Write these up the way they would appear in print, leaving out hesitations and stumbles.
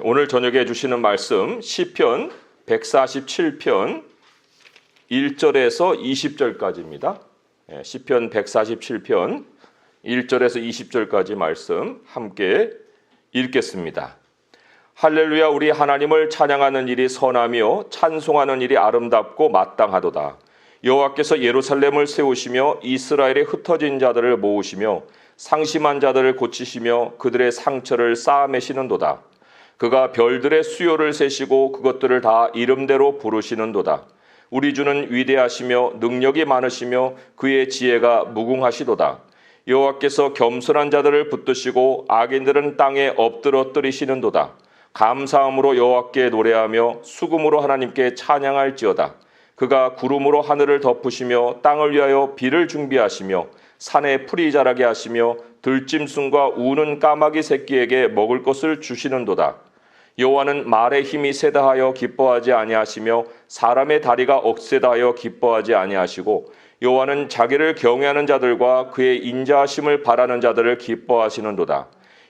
오늘 저녁에 주시는 말씀 시편 147편 1절에서 20절까지입니다. 시편 147편 1절에서 20절까지 말씀 함께 읽겠습니다. 할렐루야. 우리 하나님을 찬양하는 일이 선하며 찬송하는 일이 아름답고 마땅하도다. 여호와께서 예루살렘을 세우시며 이스라엘의 흩어진 자들을 모으시며 상심한 자들을 고치시며 그들의 상처를 쌓아매시는도다. 그가 별들의 수요를 세시고 그것들을 다 이름대로 부르시는도다. 우리 주는 위대하시며 능력이 많으시며 그의 지혜가 무궁하시도다. 여호와께서 겸손한 자들을 붙드시고 악인들은 땅에 엎드러뜨리시는도다. 감사함으로 여호와께 노래하며 수금으로 하나님께 찬양할지어다. 그가 구름으로 하늘을 덮으시며 땅을 위하여 비를 준비하시며 산에 풀이 자라게 하시며 들짐승과 우는 까마귀 새끼에게 먹을 것을 주시는도다. 여호와는 말의 힘이 세다 하여 기뻐하지 아니하시며 사람의 다리가 억세다 하여 기뻐하지 아니하시고 여호와는 자기를 경외하는 자들과 그의 인자하심을 바라는 자들을 기뻐하시는도다.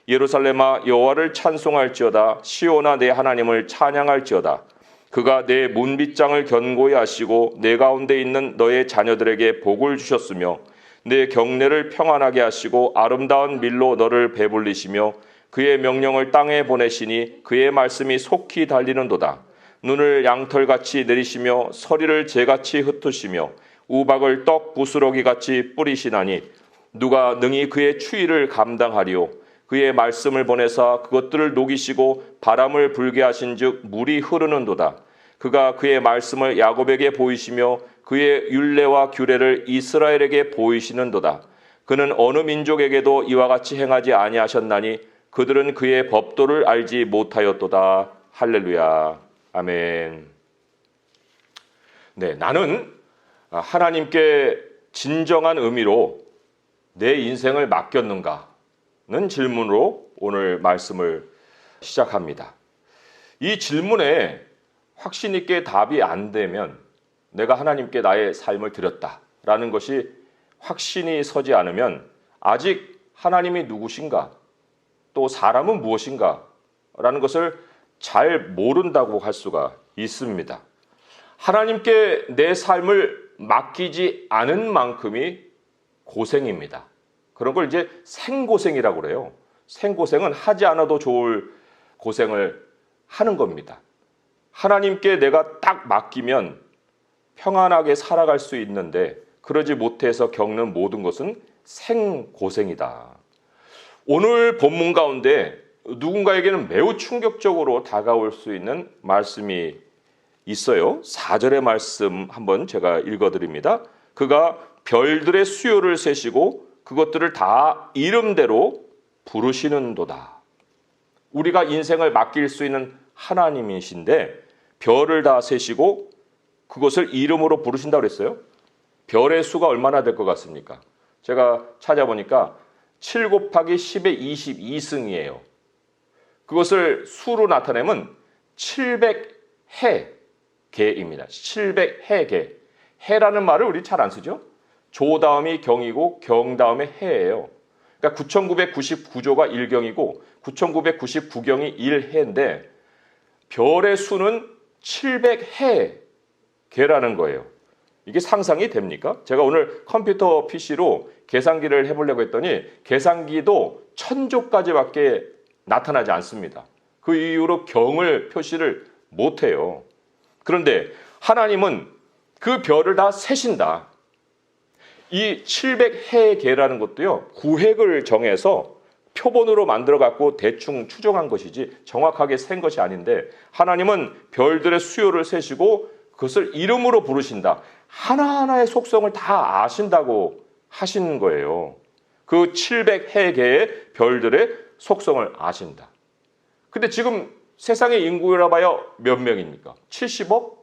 예루살렘아 여호와를 찬송할지어다. 시온아 내 하나님을 찬양할지어다. 그가 내 문빗장을 견고히 하시고 내 가운데 있는 너의 자녀들에게 복을 주셨으며 내 경내를 평안하게 하시고 아름다운 밀로 너를 배불리시며 그의 명령을 땅에 보내시니 그의 말씀이 속히 달리는도다. 눈을 양털같이 내리시며 서리를 재같이 흩으시며 우박을 떡 부스러기같이 뿌리시나니 누가 능히 그의 추위를 감당하리요. 그의 말씀을 보내사 그것들을 녹이시고 바람을 불게 하신즉 물이 흐르는도다. 그가 그의 말씀을 야곱에게 보이시며 그의 율례와 규례를 이스라엘에게 보이시는도다. 그는 어느 민족에게도 이와 같이 행하지 아니하셨나니 그들은 그의 법도를 알지 못하였도다. 할렐루야. 아멘. 네, 나는 하나님께 진정한 의미로 내 인생을 맡겼는가는 질문으로 오늘 말씀을 시작합니다. 이 질문에 확신 있게 답이 안 되면 내가 하나님께 나의 삶을 드렸다라는 것이 확신이 서지 않으면 아직 하나님이 누구신가, 또 사람은 무엇인가 라는 것을 잘 모른다고 할 수가 있습니다. 하나님께 내 삶을 맡기지 않은 만큼이 고생입니다. 그런 걸 이제 생고생이라고 그래요. 생고생은 하지 않아도 좋을 고생을 하는 겁니다. 하나님께 내가 딱 맡기면 평안하게 살아갈 수 있는데 그러지 못해서 겪는 모든 것은 생고생이다. 오늘 본문 가운데 누군가에게는 매우 충격적으로 다가올 수 있는 말씀이 있어요. 4절의 말씀 한번 제가 읽어드립니다. 그가 별들의 수요를 세시고 그것들을 다 이름대로 부르시는도다. 우리가 인생을 맡길 수 있는 하나님이신데 별을 다 세시고 그것을 이름으로 부르신다고 그랬어요. 별의 수가 얼마나 될 것 같습니까? 제가 찾아보니까 7 곱하기 10의 22승이에요. 그것을 수로 나타내면 700해 개입니다. 700해. 해라는 말을 우리 잘 안 쓰죠? 조 다음이 경이고 경 다음에 해예요. 그러니까 9999조가 1경이고 9999경이 1해인데 별의 수는 700해 개라는 거예요. 이게 상상이 됩니까? 제가 오늘 컴퓨터 PC로 계산기를 해보려고 했더니 계산기도 1000조까지밖에 나타나지 않습니다. 그 이후로 경을 표시를 못해요. 그런데 하나님은 그 별을 다 세신다. 이 700해 개라는 것도요, 구획을 정해서 표본으로 만들어 갖고 대충 추정한 것이지 정확하게 센 것이 아닌데 하나님은 별들의 수요를 세시고 그것을 이름으로 부르신다. 하나하나의 속성을 다 아신다고 하신 거예요. 그 700해 개의 별들의 속성을 아신다. 근데 지금 세상의 인구라 봐야 몇 명입니까? 70억?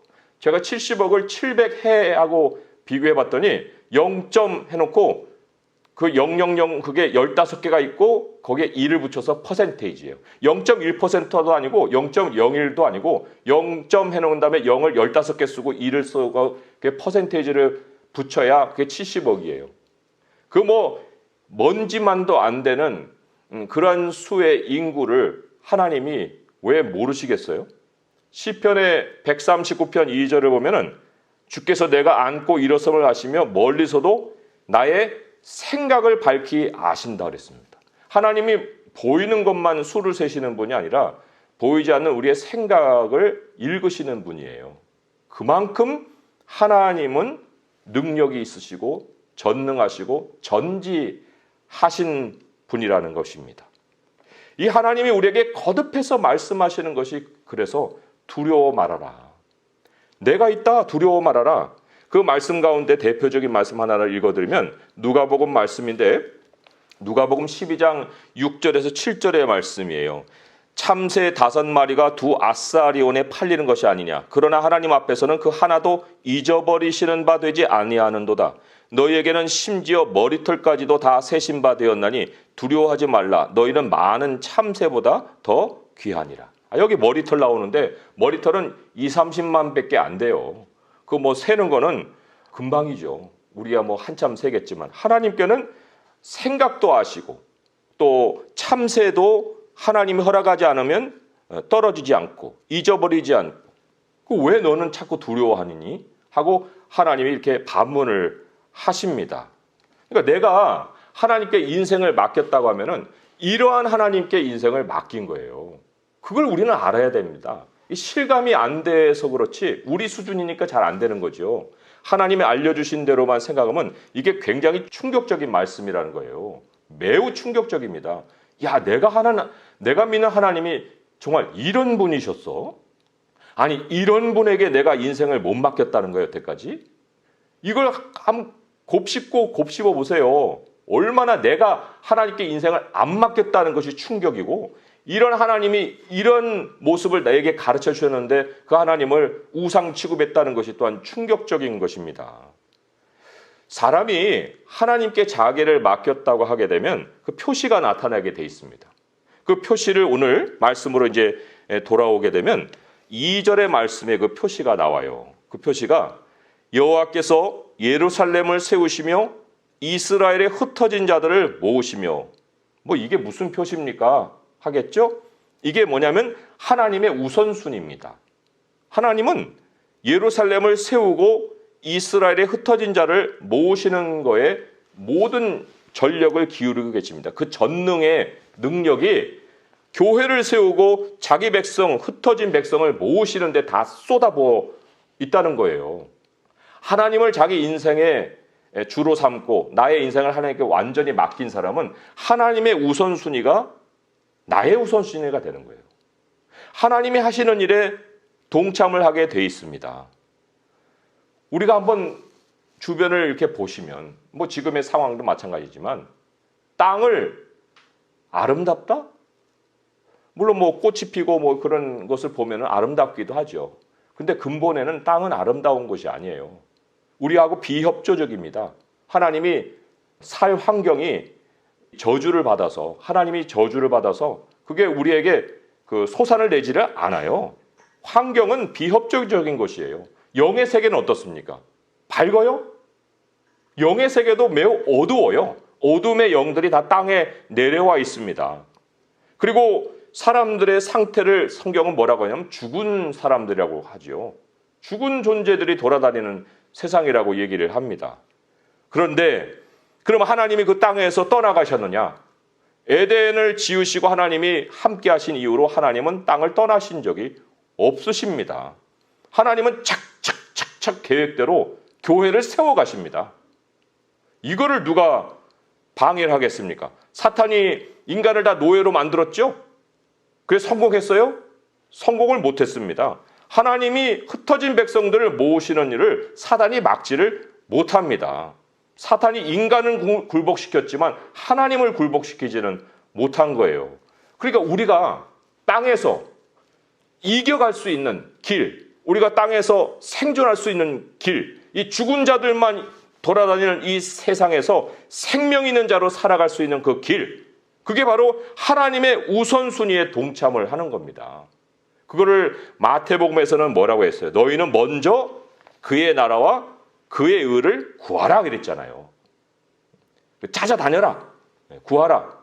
제가 70억을 700해하고 비교해 봤더니 0점 해놓고 그 000 그게 15개가 있고 거기에 2를 붙여서 퍼센테이지예요. 0.1%도 아니고 0.01도 아니고 0점 해놓은 다음에 0을 15개 쓰고 2를 쓰고 그 퍼센테이지를 붙여야 그게 70억이에요. 그 먼지만도 안 되는 그런 수의 인구를 하나님이 왜 모르시겠어요? 시편의 139편 2절을 보면은 주께서 내가 앉고 일어섬을 하시며 멀리서도 나의 생각을 밝히 아신다 그랬습니다. 하나님이 보이는 것만 수를 세시는 분이 아니라 보이지 않는 우리의 생각을 읽으시는 분이에요. 그만큼 하나님은 능력이 있으시고 전능하시고 전지하신 분이라는 것입니다. 이 하나님이 우리에게 거듭해서 말씀하시는 것이 그래서 두려워 말아라. 내가 있다 두려워 말아라. 그 말씀 가운데 대표적인 말씀 하나를 읽어드리면 누가복음 말씀인데 누가복음 12장 6절에서 7절의 말씀이에요. 참새 5마리가 2아사리온에 팔리는 것이 아니냐. 그러나 하나님 앞에서는 그 하나도 잊어버리시는 바 되지 아니하는도다. 너희에게는 심지어 머리털까지도 다 세신 바 되었나니 두려워하지 말라. 너희는 많은 참새보다 더 귀하니라. 여기 머리털 나오는데 머리털은 2~30만 밖에 안 돼요. 그 뭐 세는 거는 금방이죠. 우리가 뭐 한참 세겠지만 하나님께는 생각도 아시고 또 참새도 하나님이 허락하지 않으면 떨어지지 않고 잊어버리지 않고 왜 너는 자꾸 두려워하니? 하고 하나님이 이렇게 반문을 하십니다. 그러니까 내가 하나님께 인생을 맡겼다고 하면은 이러한 하나님께 인생을 맡긴 거예요. 그걸 우리는 알아야 됩니다. 실감이 안 돼서 그렇지 우리 수준이니까 잘 안 되는 거죠. 하나님이 알려주신 대로만 생각하면 이게 굉장히 충격적인 말씀이라는 거예요. 매우 충격적입니다. 야, 내가 믿는 하나님이 정말 이런 분이셨어? 아니, 이런 분에게 내가 인생을 못 맡겼다는 거예요, 여태까지? 이걸 한번 곱씹어 보세요. 얼마나 내가 하나님께 인생을 안 맡겼다는 것이 충격이고 이런 하나님이 이런 모습을 나에게 가르쳐 주셨는데 그 하나님을 우상 취급했다는 것이 또한 충격적인 것입니다. 사람이 하나님께 자기를 맡겼다고 하게 되면 그 표시가 나타나게 돼 있습니다. 그 표시를 오늘 말씀으로 이제 돌아오게 되면 2절의 말씀에 그 표시가 나와요. 그 표시가 여호와께서 예루살렘을 세우시며 이스라엘의 흩어진 자들을 모으시며 뭐 이게 무슨 표시입니까? 하겠죠? 이게 뭐냐면 하나님의 우선순위입니다. 하나님은 예루살렘을 세우고 이스라엘의 흩어진 자를 모으시는 거에 모든 전력을 기울이고 계십니다. 그 전능의 능력이 교회를 세우고 자기 백성, 흩어진 백성을 모으시는 데 다 쏟아부어 있다는 거예요. 하나님을 자기 인생의 주로 삼고 나의 인생을 하나님께 완전히 맡긴 사람은 하나님의 우선순위가 나의 우선순위가 되는 거예요. 하나님이 하시는 일에 동참을 하게 돼 있습니다. 우리가 한번 주변을 이렇게 보시면 뭐 지금의 상황도 마찬가지지만 땅을 아름답다? 물론 뭐 꽃이 피고 뭐 그런 것을 보면 아름답기도 하죠. 근데 근본에는 땅은 아름다운 것이 아니에요. 우리하고 비협조적입니다. 하나님이 살 환경이 하나님이 저주를 받아서 그게 우리에게 그 소산을 내지를 않아요. 환경은 비협조적인 것이에요. 영의 세계는 어떻습니까? 밝아요? 영의 세계도 매우 어두워요. 어둠의 영들이 다 땅에 내려와 있습니다. 그리고 사람들의 상태를 성경은 뭐라고 하냐면 죽은 사람들이라고 하죠. 죽은 존재들이 돌아다니는 세상이라고 얘기를 합니다. 그런데 그럼 하나님이 그 땅에서 떠나가셨느냐? 에덴을 지으시고 하나님이 함께 하신 이후로 하나님은 땅을 떠나신 적이 없으십니다. 하나님은 착착착착 계획대로 교회를 세워가십니다. 이거를 누가 방해를 하겠습니까? 사탄이 인간을 다 노예로 만들었죠? 그래서 성공했어요? 성공을 못했습니다. 하나님이 흩어진 백성들을 모으시는 일을 사단이 막지를 못합니다. 사탄이 인간은 굴복시켰지만 하나님을 굴복시키지는 못한 거예요. 그러니까 우리가 땅에서 이겨갈 수 있는 길, 우리가 땅에서 생존할 수 있는 길, 이 죽은 자들만 돌아다니는 이 세상에서 생명 있는 자로 살아갈 수 있는 그 길, 그게 바로 하나님의 우선순위에 동참을 하는 겁니다. 그거를 마태복음에서는 뭐라고 했어요? 너희는 먼저 그의 나라와 그의 의를 구하라 그랬잖아요. 찾아다녀라, 구하라.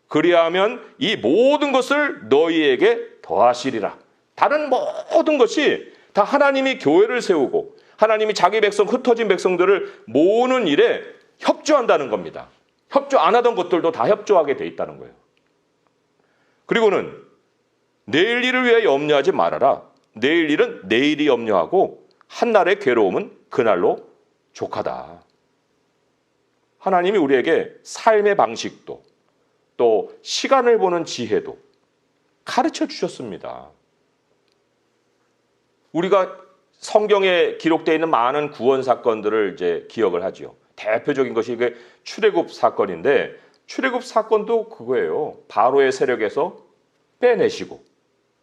그리하면 이 모든 것을 너희에게 더하시리라. 다른 모든 것이 다 하나님이 교회를 세우고 하나님이 자기 백성, 흩어진 백성들을 모으는 일에 협조한다는 겁니다. 협조 안 하던 것들도 다 협조하게 돼 있다는 거예요. 그리고는 내일 일을 위해 염려하지 말아라. 내일 일은 내일이 염려하고 한날의 괴로움은 그날로 족하다. 하나님이 우리에게 삶의 방식도 또 시간을 보는 지혜도 가르쳐 주셨습니다. 우리가 성경에 기록되어 있는 많은 구원 사건들을 이제 기억을 하죠. 대표적인 것이 이게 출애굽 사건인데 출애굽 사건도 그거예요. 바로의 세력에서 빼내시고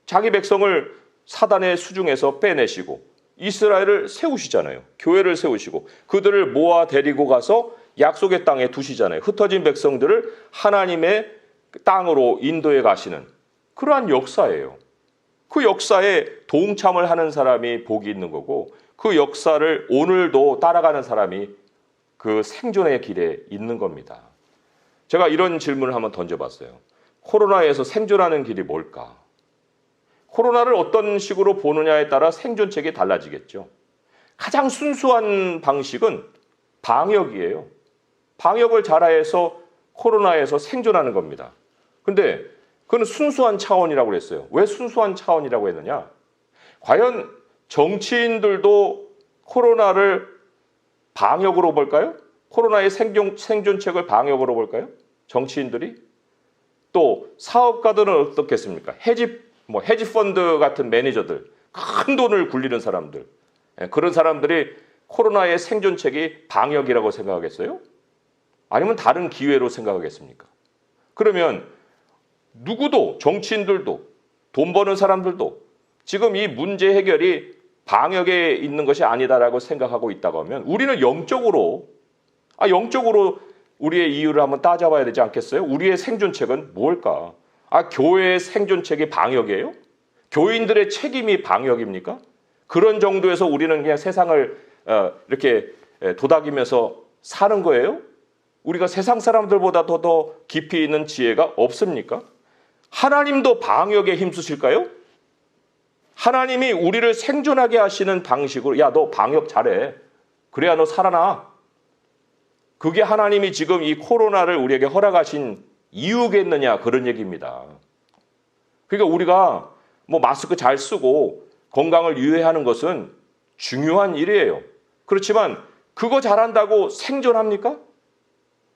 자기 백성을 사단의 수중에서 빼내시고 이스라엘을 세우시잖아요. 교회를 세우시고 그들을 모아 데리고 가서 약속의 땅에 두시잖아요. 흩어진 백성들을 하나님의 땅으로 인도해 가시는 그러한 역사예요. 그 역사에 동참을 하는 사람이 복이 있는 거고 그 역사를 오늘도 따라가는 사람이 그 생존의 길에 있는 겁니다. 제가 이런 질문을 한번 던져봤어요. 코로나에서 생존하는 길이 뭘까? 코로나를 어떤 식으로 보느냐에 따라 생존책이 달라지겠죠. 가장 순수한 방식은 방역이에요. 방역을 잘해서 코로나에서 생존하는 겁니다. 근데 그건 순수한 차원이라고 그랬어요. 왜 순수한 차원이라고 했느냐? 과연 정치인들도 코로나를 방역으로 볼까요? 코로나의 생존책을 방역으로 볼까요? 정치인들이? 또 사업가들은 어떻겠습니까? 헤지펀드 같은 매니저들, 큰 돈을 굴리는 사람들, 그런 사람들이 코로나의 생존책이 방역이라고 생각하겠어요? 아니면 다른 기회로 생각하겠습니까? 그러면 누구도, 정치인들도, 돈 버는 사람들도 지금 이 문제 해결이 방역에 있는 것이 아니다라고 생각하고 있다고 하면 우리는 영적으로 우리의 이유를 한번 따져봐야 되지 않겠어요? 우리의 생존책은 뭘까? 교회의 생존책이 방역이에요? 교인들의 책임이 방역입니까? 그런 정도에서 우리는 그냥 세상을 이렇게 도닥이면서 사는 거예요? 우리가 세상 사람들보다 더 깊이 있는 지혜가 없습니까? 하나님도 방역에 힘쓰실까요? 하나님이 우리를 생존하게 하시는 방식으로 야, 너 방역 잘해. 그래야 너 살아나. 그게 하나님이 지금 이 코로나를 우리에게 허락하신 이유겠느냐 그런 얘기입니다. 그러니까 우리가 마스크 잘 쓰고 건강을 유의하는 것은 중요한 일이에요. 그렇지만 그거 잘한다고 생존합니까?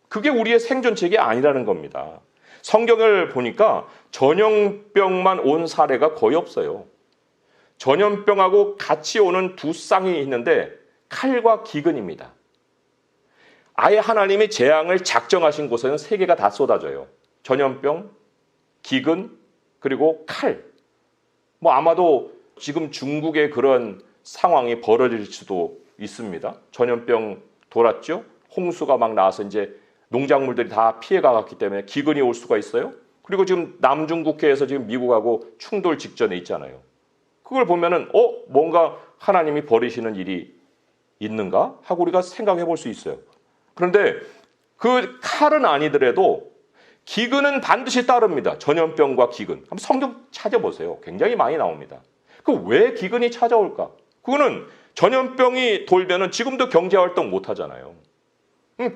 그게 우리의 생존책이 아니라는 겁니다. 성경을 보니까 전염병만 온 사례가 거의 없어요. 전염병하고 같이 오는 두 쌍이 있는데 칼과 기근입니다. 아예 하나님이 재앙을 작정하신 곳에는 세 개가 다 쏟아져요. 전염병, 기근, 그리고 칼. 아마도 지금 중국의 그런 상황이 벌어질 수도 있습니다. 전염병 돌았죠? 홍수가 막 나와서 이제 농작물들이 다 피해가 갔기 때문에 기근이 올 수가 있어요. 그리고 지금 남중국해에서 지금 미국하고 충돌 직전에 있잖아요. 그걸 보면은 뭔가 하나님이 벌이시는 일이 있는가 하고 우리가 생각해 볼 수 있어요. 그런데 그 칼은 아니더라도 기근은 반드시 따릅니다. 전염병과 기근. 한번 성경 찾아보세요. 굉장히 많이 나옵니다. 왜 기근이 찾아올까? 그거는 전염병이 돌면은 지금도 경제활동 못 하잖아요.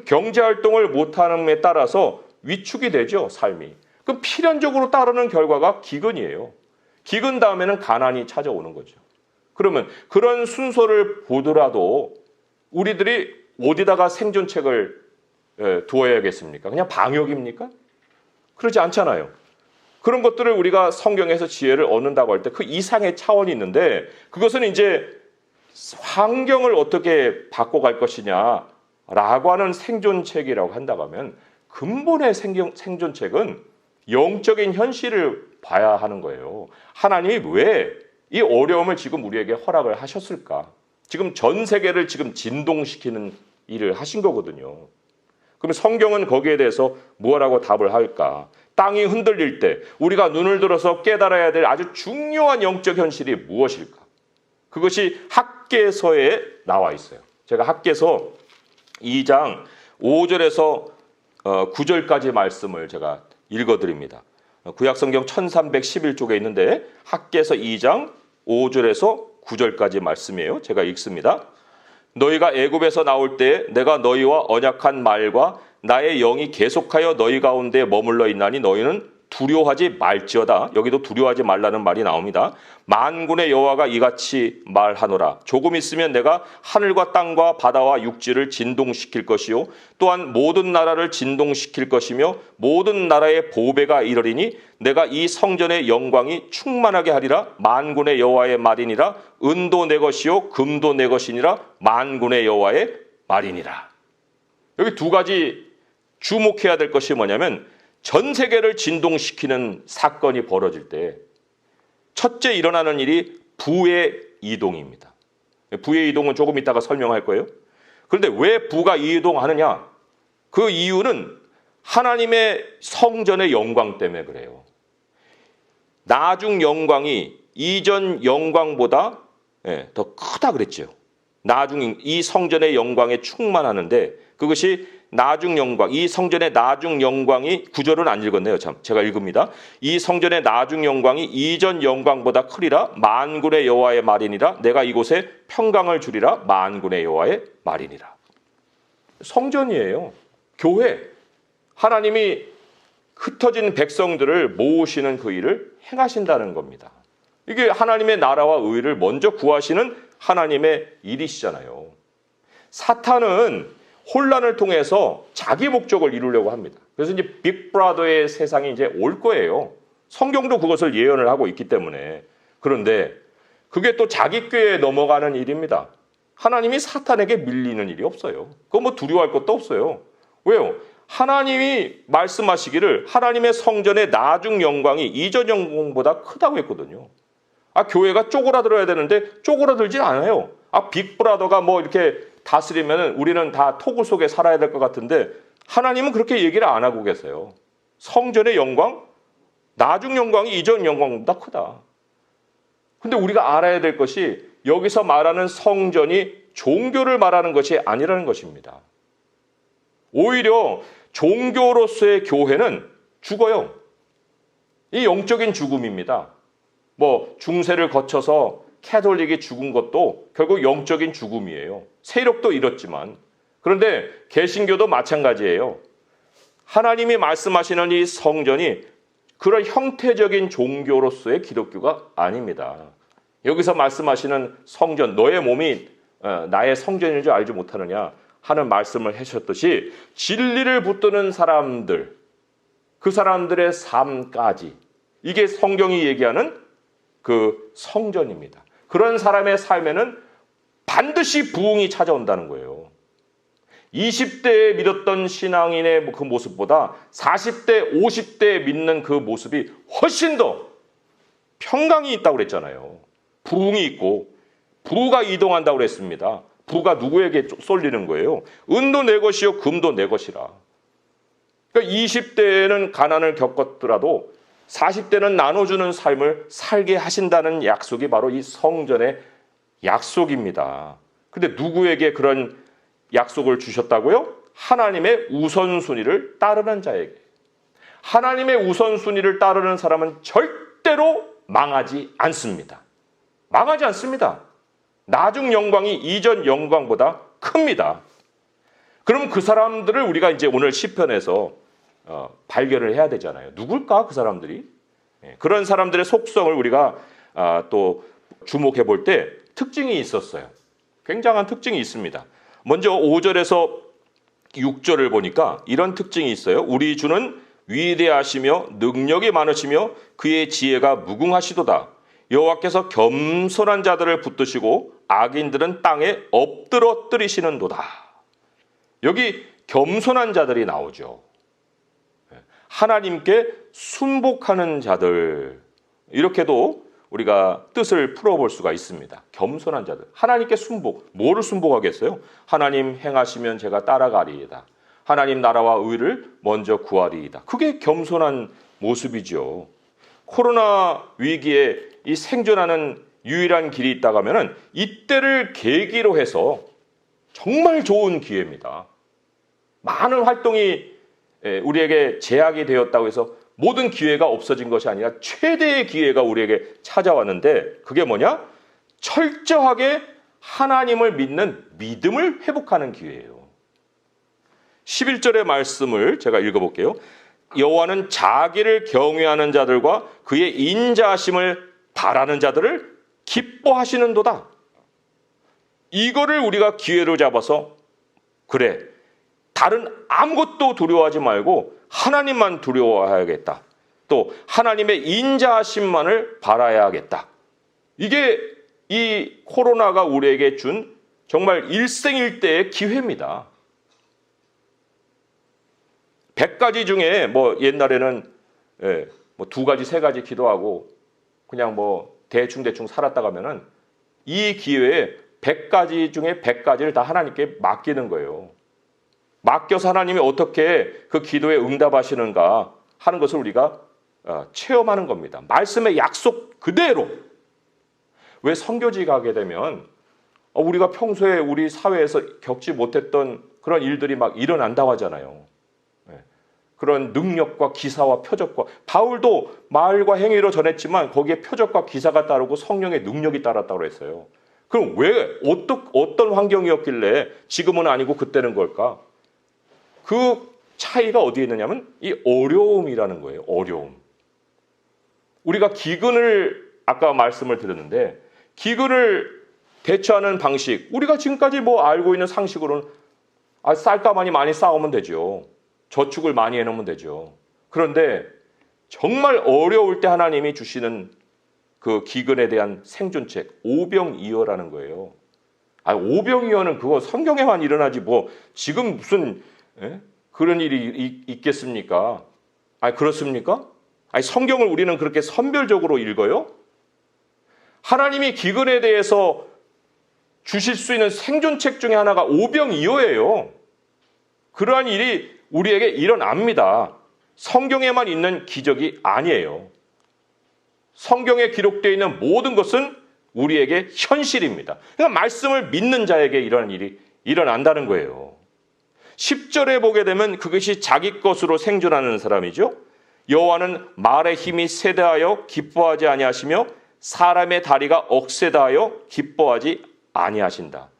경제활동을 못함에 따라서 위축이 되죠, 삶이. 그럼 필연적으로 따르는 결과가 기근이에요. 기근 다음에는 가난이 찾아오는 거죠. 그러면 그런 순서를 보더라도 우리들이 어디다가 생존책을 두어야겠습니까? 그냥 방역입니까? 그러지 않잖아요. 그런 것들을 우리가 성경에서 지혜를 얻는다고 할 때 그 이상의 차원이 있는데 그것은 이제 환경을 어떻게 바꿔갈 것이냐라고 하는 생존책이라고 한다고 하면 근본의 생존책은 영적인 현실을 봐야 하는 거예요. 하나님이 왜 이 어려움을 지금 우리에게 허락을 하셨을까? 지금 전 세계를 지금 진동시키는 일을 하신 거거든요. 그럼 성경은 거기에 대해서 무엇라고 답을 할까? 땅이 흔들릴 때 우리가 눈을 들어서 깨달아야 될 아주 중요한 영적 현실이 무엇일까? 그것이 학개서에 나와 있어요. 제가 학개서 2장 5절에서 9절까지 말씀을 제가 읽어드립니다. 구약성경 1311쪽에 있는데 학개서 2장 5절에서 9절까지 말씀이에요. 제가 읽습니다. 너희가 애굽에서 나올 때 내가 너희와 언약한 말과 나의 영이 계속하여 너희 가운데 머물러 있나니 너희는 두려워하지 말지어다. 여기도 두려워하지 말라는 말이 나옵니다. 만군의 여호와가 이같이 말하노라. 조금 있으면 내가 하늘과 땅과 바다와 육지를 진동시킬 것이요 또한 모든 나라를 진동시킬 것이며 모든 나라의 보배가 이르리니 내가 이 성전의 영광이 충만하게 하리라. 만군의 여호와의 말이니라. 은도 내 것이요 금도 내 것이니라. 만군의 여호와의 말이니라. 여기 두 가지 주목해야 될 것이 뭐냐면 전 세계를 진동시키는 사건이 벌어질 때 첫째 일어나는 일이 부의 이동입니다. 부의 이동은 조금 이따가 설명할 거예요. 그런데 왜 부가 이동하느냐? 그 이유는 하나님의 성전의 영광 때문에 그래요. 나중 영광이 이전 영광보다 더 크다 그랬죠. 나중 이 성전의 영광에 충만하는데 그것이 나중 영광, 이 성전의 나중 영광이 구절은 안 읽었네요. 참, 제가 읽습니다. 이 성전의 나중 영광이 이전 영광보다 크리라. 만군의 여호와의 말이니라. 내가 이곳에 평강을 주리라. 만군의 여호와의 말이니라. 성전이에요. 교회. 하나님이 흩어진 백성들을 모으시는 그 일을 행하신다는 겁니다. 이게 하나님의 나라와 의를 먼저 구하시는 하나님의 일이시잖아요. 사탄은 혼란을 통해서 자기 목적을 이루려고 합니다. 그래서 이제 빅브라더의 세상이 이제 올 거예요. 성경도 그것을 예언을 하고 있기 때문에. 그런데 그게 또 자기 꾀에 넘어가는 일입니다. 하나님이 사탄에게 밀리는 일이 없어요. 그거 뭐 두려워할 것도 없어요. 왜요? 하나님이 말씀하시기를 하나님의 성전의 나중 영광이 이전 영광보다 크다고 했거든요. 교회가 쪼그라들어야 되는데 쪼그라들지 않아요. 빅브라더가 뭐 이렇게 다스리면 우리는 다 토굴 속에 살아야 될 것 같은데 하나님은 그렇게 얘기를 안 하고 계세요. 성전의 영광, 나중 영광이 이전 영광보다 크다. 근데 우리가 알아야 될 것이 여기서 말하는 성전이 종교를 말하는 것이 아니라는 것입니다. 오히려 종교로서의 교회는 죽어요. 이 영적인 죽음입니다. 뭐 중세를 거쳐서 캐톨릭이 죽은 것도 결국 영적인 죽음이에요. 세력도 잃었지만. 그런데 개신교도 마찬가지예요. 하나님이 말씀하시는 이 성전이 그런 형태적인 종교로서의 기독교가 아닙니다. 여기서 말씀하시는 성전, 너의 몸이 나의 성전인 줄 알지 못하느냐 하는 말씀을 하셨듯이 진리를 붙드는 사람들, 그 사람들의 삶까지 이게 성경이 얘기하는 그 성전입니다. 그런 사람의 삶에는 반드시 부흥이 찾아온다는 거예요. 20대에 믿었던 신앙인의 그 모습보다 40대, 50대에 믿는 그 모습이 훨씬 더 평강이 있다고 그랬잖아요. 부흥이 있고 부가 이동한다고 그랬습니다. 부가 누구에게 쏠리는 거예요? 은도 내 것이요 금도 내 것이라. 그러니까 20대에는 가난을 겪었더라도 40대는 나눠주는 삶을 살게 하신다는 약속이 바로 이 성전의 약속입니다. 근데 누구에게 그런 약속을 주셨다고요? 하나님의 우선순위를 따르는 자에게. 하나님의 우선순위를 따르는 사람은 절대로 망하지 않습니다. 망하지 않습니다. 나중 영광이 이전 영광보다 큽니다. 그럼 그 사람들을 우리가 이제 오늘 시편에서 발견을 해야 되잖아요. 누굴까 그 사람들이? 그런 사람들의 속성을 우리가 또 주목해 볼 때 특징이 있었어요. 굉장한 특징이 있습니다. 먼저 5절에서 6절을 보니까 이런 특징이 있어요. 우리 주는 위대하시며 능력이 많으시며 그의 지혜가 무궁하시도다. 여호와께서 겸손한 자들을 붙드시고 악인들은 땅에 엎드러뜨리시는도다. 여기 겸손한 자들이 나오죠. 하나님께 순복하는 자들, 이렇게도 우리가 뜻을 풀어볼 수가 있습니다. 겸손한 자들, 하나님께 순복. 뭐를 순복하겠어요? 하나님 행하시면 제가 따라가리이다. 하나님 나라와 의를 먼저 구하리이다. 그게 겸손한 모습이죠. 코로나 위기에 이 생존하는 유일한 길이 있다고 하면 이때를 계기로 해서 정말 좋은 기회입니다. 많은 활동이 우리에게 제약이 되었다고 해서 모든 기회가 없어진 것이 아니라 최대의 기회가 우리에게 찾아왔는데 그게 뭐냐? 철저하게 하나님을 믿는 믿음을 회복하는 기회예요. 11절의 말씀을 제가 읽어볼게요. 여호와는 자기를 경외하는 자들과 그의 인자하심을 바라는 자들을 기뻐하시는도다. 이거를 우리가 기회로 잡아서 그래, 다른 아무것도 두려워하지 말고 하나님만 두려워해야겠다. 또 하나님의 인자하심만을 바라야겠다. 이게 이 코로나가 우리에게 준 정말 일생일대의 기회입니다. 100가지 중에 뭐 옛날에는 뭐 2가지, 3가지 기도하고 그냥 뭐 대충 살았다 가면은 이 기회에 100가지 중에 100가지를 다 하나님께 맡기는 거예요. 맡겨서 하나님이 어떻게 그 기도에 응답하시는가 하는 것을 우리가 체험하는 겁니다. 말씀의 약속 그대로. 왜 선교지 가게 되면 우리가 평소에 우리 사회에서 겪지 못했던 그런 일들이 막 일어난다고 하잖아요. 그런 능력과 기사와 표적과 바울도 말과 행위로 전했지만 거기에 표적과 기사가 따르고 성령의 능력이 따랐다고 했어요. 그럼 왜 어떤 환경이었길래 지금은 아니고 그때는 걸까? 그 차이가 어디에 있느냐면 이 어려움이라는 거예요. 어려움. 우리가 기근을 아까 말씀을 드렸는데 기근을 대처하는 방식 우리가 지금까지 뭐 알고 있는 상식으로는 쌀가마니 많이 쌓으면 되죠. 저축을 많이 해놓으면 되죠. 그런데 정말 어려울 때 하나님이 주시는 그 기근에 대한 생존책 오병이어라는 거예요. 오병이어는 그거 성경에만 일어나지 뭐 지금 무슨 그런 일이 있겠습니까? 그렇습니까? 성경을 우리는 그렇게 선별적으로 읽어요? 하나님이 기근에 대해서 주실 수 있는 생존책 중에 하나가 오병이어예요. 그러한 일이 우리에게 일어납니다. 성경에만 있는 기적이 아니에요. 성경에 기록되어 있는 모든 것은 우리에게 현실입니다. 그러니까 말씀을 믿는 자에게 이런 일이 일어난다는 거예요. 10절에 보게 되면 그것이 자기 것으로 생존하는 사람이죠. 여호와는 말의 힘이 세다하여 기뻐하지 아니하시며 사람의 다리가 억세다하여 기뻐하지 아니하신다.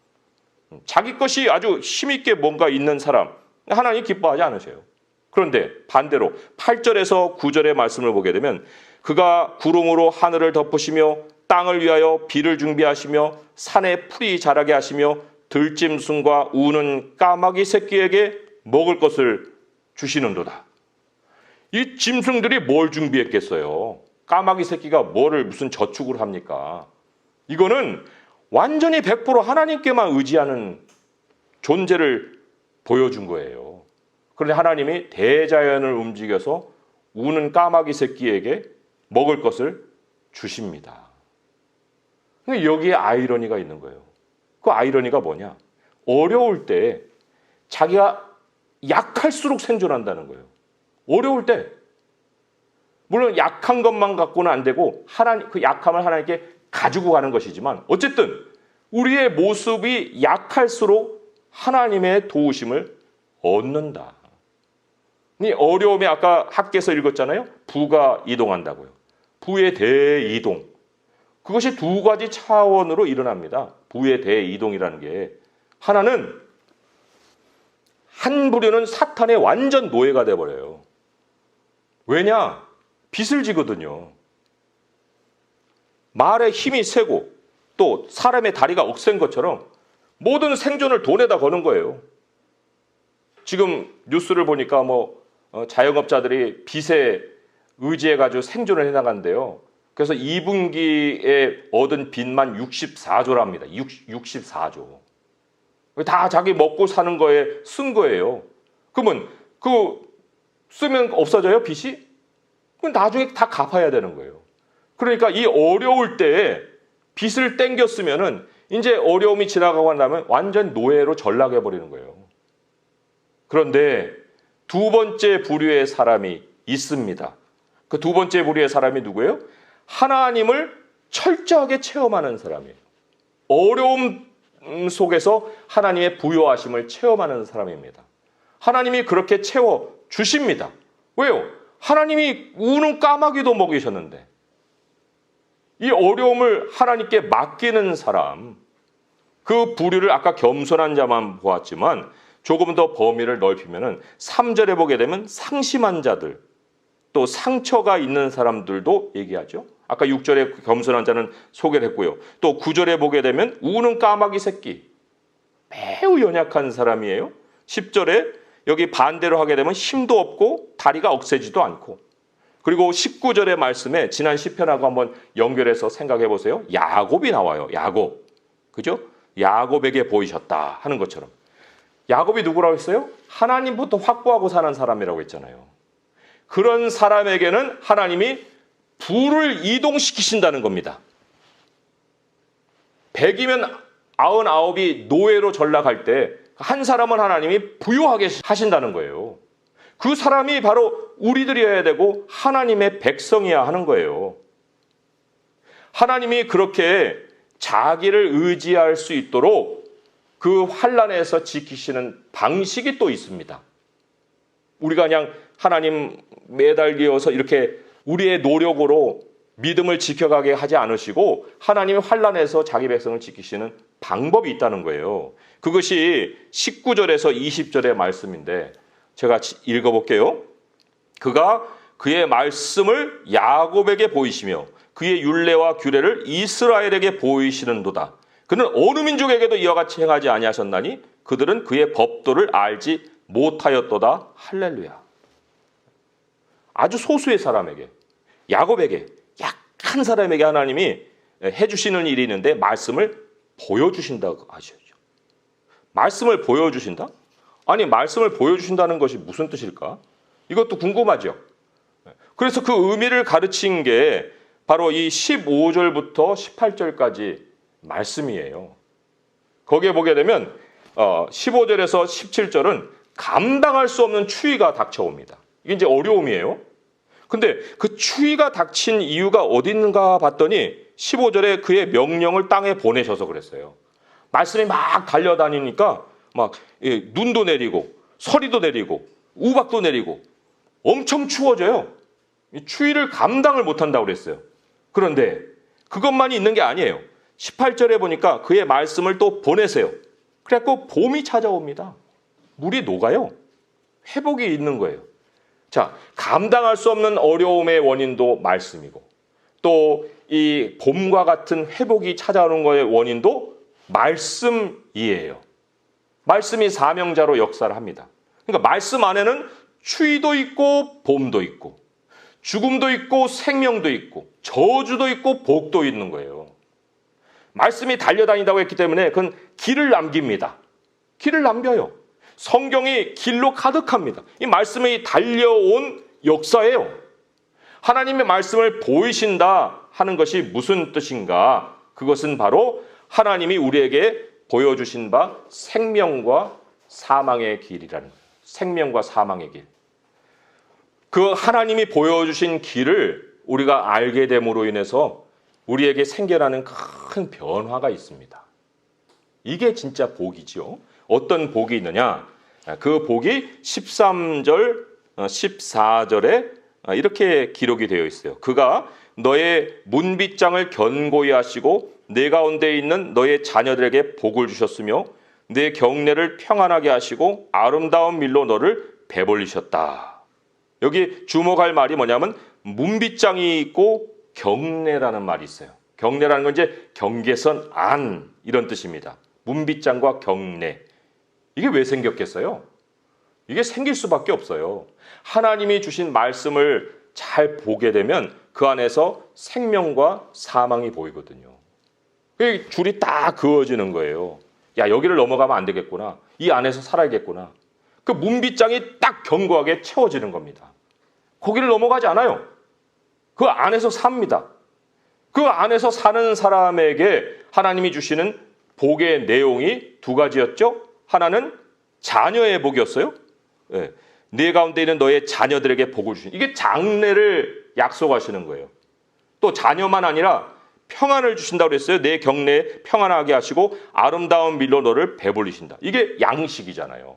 자기 것이 아주 힘있게 뭔가 있는 사람 하나님 기뻐하지 않으세요. 그런데 반대로 8절에서 9절의 말씀을 보게 되면 그가 구름으로 하늘을 덮으시며 땅을 위하여 비를 준비하시며 산에 풀이 자라게 하시며 들짐승과 우는 까마귀 새끼에게 먹을 것을 주시는도다. 이 짐승들이 뭘 준비했겠어요? 까마귀 새끼가 뭐를 무슨 저축을 합니까? 이거는 완전히 100% 하나님께만 의지하는 존재를 보여준 거예요. 그런데 하나님이 대자연을 움직여서 우는 까마귀 새끼에게 먹을 것을 주십니다. 여기에 아이러니가 있는 거예요. 그 아이러니가 뭐냐? 어려울 때 자기가 약할수록 생존한다는 거예요. 어려울 때. 물론 약한 것만 갖고는 안 되고 그 약함을 하나님께 가지고 가는 것이지만 어쨌든 우리의 모습이 약할수록 하나님의 도우심을 얻는다. 이 어려움에 아까 학계에서 읽었잖아요. 부가 이동한다고요. 부의 대이동. 그것이 2가지 차원으로 일어납니다. 부의 대이동이라는 게 하나는 한 부류는 사탄의 완전 노예가 돼버려요. 왜냐? 빚을 지거든요. 말의 힘이 세고 또 사람의 다리가 억센 것처럼 모든 생존을 돈에다 거는 거예요. 지금 뉴스를 보니까 자영업자들이 빚에 의지해가지고 생존을 해나간대요. 그래서 2분기에 얻은 빚만 64조랍니다. 64조. 다 자기 먹고 사는 거에 쓴 거예요. 그러면 쓰면 없어져요, 빚이? 그럼 나중에 다 갚아야 되는 거예요. 그러니까 이 어려울 때 빚을 땡겼으면은 이제 어려움이 지나가고 나면 완전 노예로 전락해 버리는 거예요. 그런데 2번째 부류의 사람이 있습니다. 그 2번째 부류의 사람이 누구예요? 하나님을 철저하게 체험하는 사람이에요. 어려움 속에서 하나님의 부요하심을 체험하는 사람입니다. 하나님이 그렇게 채워 주십니다. 왜요? 하나님이 우는 까마귀도 먹이셨는데 이 어려움을 하나님께 맡기는 사람, 그 부류를 아까 겸손한 자만 보았지만 조금 더 범위를 넓히면은 3절에 보게 되면 상심한 자들, 또 상처가 있는 사람들도 얘기하죠. 아까 6절에 겸손한 자는 소개를 했고요. 또 9절에 보게 되면 우는 까마귀 새끼, 매우 연약한 사람이에요. 10절에 여기 반대로 하게 되면 힘도 없고 다리가 억세지도 않고, 그리고 19절의 말씀에 지난 시편하고 한번 연결해서 생각해 보세요. 야곱이 나와요. 야곱. 그죠? 야곱에게 보이셨다 하는 것처럼. 야곱이 누구라고 했어요? 하나님부터 확보하고 사는 사람이라고 했잖아요. 그런 사람에게는 하나님이 부를 이동시키신다는 겁니다. 100이면 99이 노예로 전락할 때 한 사람은 하나님이 부유하게 하신다는 거예요. 그 사람이 바로 우리들이어야 되고 하나님의 백성이어야 하는 거예요. 하나님이 그렇게 자기를 의지할 수 있도록 그 환난에서 지키시는 방식이 또 있습니다. 우리가 그냥 하나님 매달려서 이렇게 우리의 노력으로 믿음을 지켜가게 하지 않으시고 하나님의 환난에서 자기 백성을 지키시는 방법이 있다는 거예요. 그것이 19절에서 20절의 말씀인데 제가 읽어볼게요. 그가 그의 말씀을 야곱에게 보이시며 그의 율례와 규례를 이스라엘에게 보이시는도다. 그는 어느 민족에게도 이와 같이 행하지 아니하셨나니 그들은 그의 법도를 알지 못하였도다. 할렐루야. 아주 소수의 사람에게, 야곱에게, 약한 사람에게 하나님이 해주시는 일이 있는데 말씀을 보여주신다고 하시죠. 말씀을 보여주신다? 아니, 말씀을 보여주신다는 것이 무슨 뜻일까? 이것도 궁금하죠. 그래서 그 의미를 가르친 게 바로 이 15절부터 18절까지 말씀이에요. 거기에 보게 되면 15절에서 17절은 감당할 수 없는 추위가 닥쳐옵니다. 이게 이제 어려움이에요. 근데 그 추위가 닥친 이유가 어디 있는가 봤더니 15절에 그의 명령을 땅에 보내셔서 그랬어요. 말씀이 막 달려다니니까 막 눈도 내리고 서리도 내리고 우박도 내리고 엄청 추워져요. 이 추위를 감당을 못한다고 그랬어요. 그런데 그것만이 있는 게 아니에요. 18절에 보니까 그의 말씀을 또 보내세요. 그래갖고 봄이 찾아옵니다. 물이 녹아요. 회복이 있는 거예요. 자, 감당할 수 없는 어려움의 원인도 말씀이고 또 이 봄과 같은 회복이 찾아오는 거의 원인도 말씀이에요. 말씀이 사명자로 역사를 합니다. 그러니까 말씀 안에는 추위도 있고 봄도 있고 죽음도 있고 생명도 있고 저주도 있고 복도 있는 거예요. 말씀이 달려다닌다고 했기 때문에 그건 길을 남깁니다. 길을 남겨요. 성경이 길로 가득합니다. 이 말씀이 달려온 역사예요. 하나님의 말씀을 보이신다 하는 것이 무슨 뜻인가? 그것은 바로 하나님이 우리에게 보여주신 바 생명과 사망의 길이라는 거예요. 생명과 사망의 길. 그 하나님이 보여주신 길을 우리가 알게 됨으로 인해서 우리에게 생겨나는 큰 변화가 있습니다. 이게 진짜 복이죠. 어떤 복이 있느냐? 그 복이 13절, 14절에 이렇게 기록이 되어 있어요. 그가 너의 문빗장을 견고히 하시고 내 가운데 있는 너의 자녀들에게 복을 주셨으며 내 경내를 평안하게 하시고 아름다운 밀로 너를 배벌리셨다. 여기 주목할 말이 뭐냐면 문빗장이 있고 경내라는 말이 있어요. 경내라는 건 이제 경계선 안 이런 뜻입니다. 문빗장과 경내. 이게 왜 생겼겠어요? 이게 생길 수밖에 없어요. 하나님이 주신 말씀을 잘 보게 되면 그 안에서 생명과 사망이 보이거든요. 줄이 딱 그어지는 거예요. 야, 여기를 넘어가면 안 되겠구나. 이 안에서 살아야겠구나. 그 문빗장이 딱 견고하게 채워지는 겁니다. 거기를 넘어가지 않아요. 그 안에서 삽니다. 그 안에서 사는 사람에게 하나님이 주시는 복의 내용이 두 가지였죠. 하나는 자녀의 복이었어요. 네. 네 가운데 있는 너의 자녀들에게 복을 주신, 이게 장래를 약속하시는 거예요. 또 자녀만 아니라 평안을 주신다고 그랬어요. 내 경내에 평안하게 하시고 아름다운 밀로 너를 배불리신다. 이게 양식이잖아요.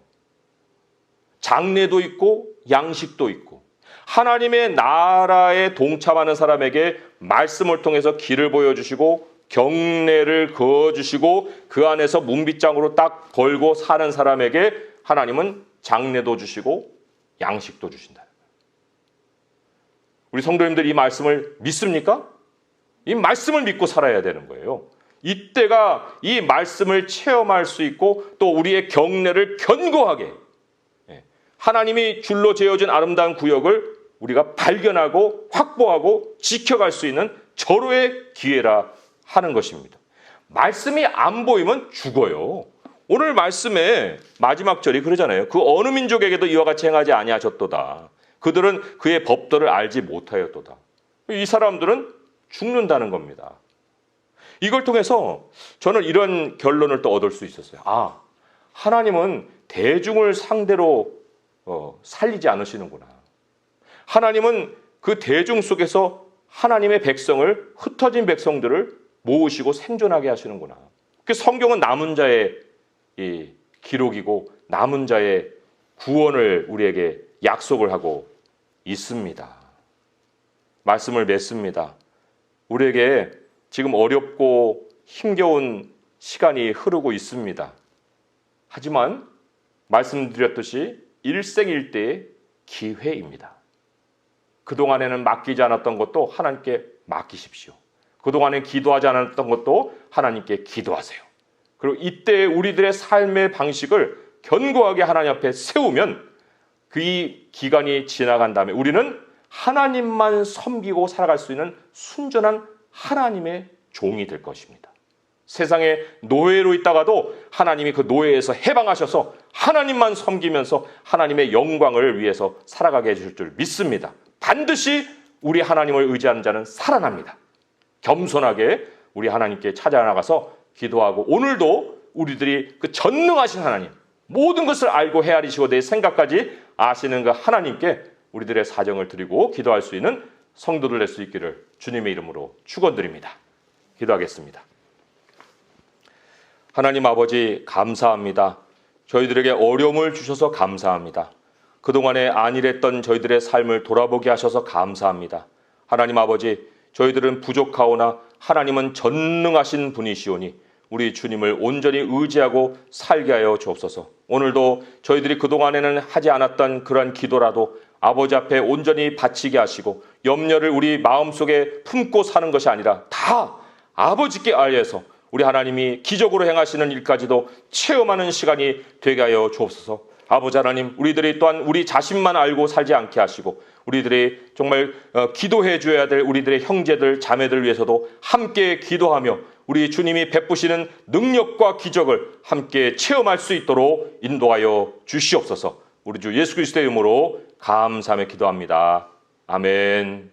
장래도 있고 양식도 있고 하나님의 나라에 동참하는 사람에게 말씀을 통해서 길을 보여주시고 경례를 그어주시고 그 안에서 문빗장으로 딱 걸고 사는 사람에게 하나님은 장례도 주시고 양식도 주신다. 우리 성도님들 이 말씀을 믿습니까? 이 말씀을 믿고 살아야 되는 거예요. 이때가 이 말씀을 체험할 수 있고 또 우리의 경례를 견고하게 하나님이 줄로 재어준 아름다운 구역을 우리가 발견하고 확보하고 지켜갈 수 있는 절호의 기회라 하는 것입니다. 말씀이 안 보이면 죽어요. 오늘 말씀의 마지막 절이 그러잖아요. 그 어느 민족에게도 이와 같이 행하지 아니하셨도다. 그들은 그의 법도를 알지 못하였도다. 이 사람들은 죽는다는 겁니다. 이걸 통해서 저는 이런 결론을 또 얻을 수 있었어요. 하나님은 대중을 상대로 살리지 않으시는구나. 하나님은 그 대중 속에서 하나님의 백성을, 흩어진 백성들을 모으시고 생존하게 하시는구나. 그 성경은 남은 자의 이 기록이고 남은 자의 구원을 우리에게 약속을 하고 있습니다. 말씀을 맺습니다. 우리에게 지금 어렵고 힘겨운 시간이 흐르고 있습니다. 하지만 말씀드렸듯이 일생일대의 기회입니다. 그동안에는 맡기지 않았던 것도 하나님께 맡기십시오. 그동안에 기도하지 않았던 것도 하나님께 기도하세요. 그리고 이때 우리들의 삶의 방식을 견고하게 하나님 앞에 세우면 그 기간이 지나간 다음에 우리는 하나님만 섬기고 살아갈 수 있는 순전한 하나님의 종이 될 것입니다. 세상에 노예로 있다가도 하나님이 그 노예에서 해방하셔서 하나님만 섬기면서 하나님의 영광을 위해서 살아가게 해주실 줄 믿습니다. 반드시 우리 하나님을 의지하는 자는 살아납니다. 겸손하게 우리 하나님께 찾아나가서 기도하고 오늘도 우리들이 그 전능하신 하나님, 모든 것을 알고 헤아리시고 내 생각까지 아시는 그 하나님께 우리들의 사정을 드리고 기도할 수 있는 성도들 될 수 있기를 주님의 이름으로 축원드립니다. 기도하겠습니다. 하나님 아버지 감사합니다. 저희들에게 어려움을 주셔서 감사합니다. 그동안에 안일했던 저희들의 삶을 돌아보게 하셔서 감사합니다. 하나님 아버지, 저희들은 부족하오나 하나님은 전능하신 분이시오니 우리 주님을 온전히 의지하고 살게 하여 주옵소서. 오늘도 저희들이 그동안에는 하지 않았던 그러한 기도라도 아버지 앞에 온전히 바치게 하시고 염려를 우리 마음속에 품고 사는 것이 아니라 다 아버지께 알려서 우리 하나님이 기적으로 행하시는 일까지도 체험하는 시간이 되게 하여 주옵소서. 아버지 하나님, 우리들이 또한 우리 자신만 알고 살지 않게 하시고 우리들이 정말 기도해 줘야 될 우리들의 형제들, 자매들 위해서도 함께 기도하며 우리 주님이 베푸시는 능력과 기적을 함께 체험할 수 있도록 인도하여 주시옵소서. 우리 주 예수 그리스도의 이름으로 감사하며 기도합니다. 아멘.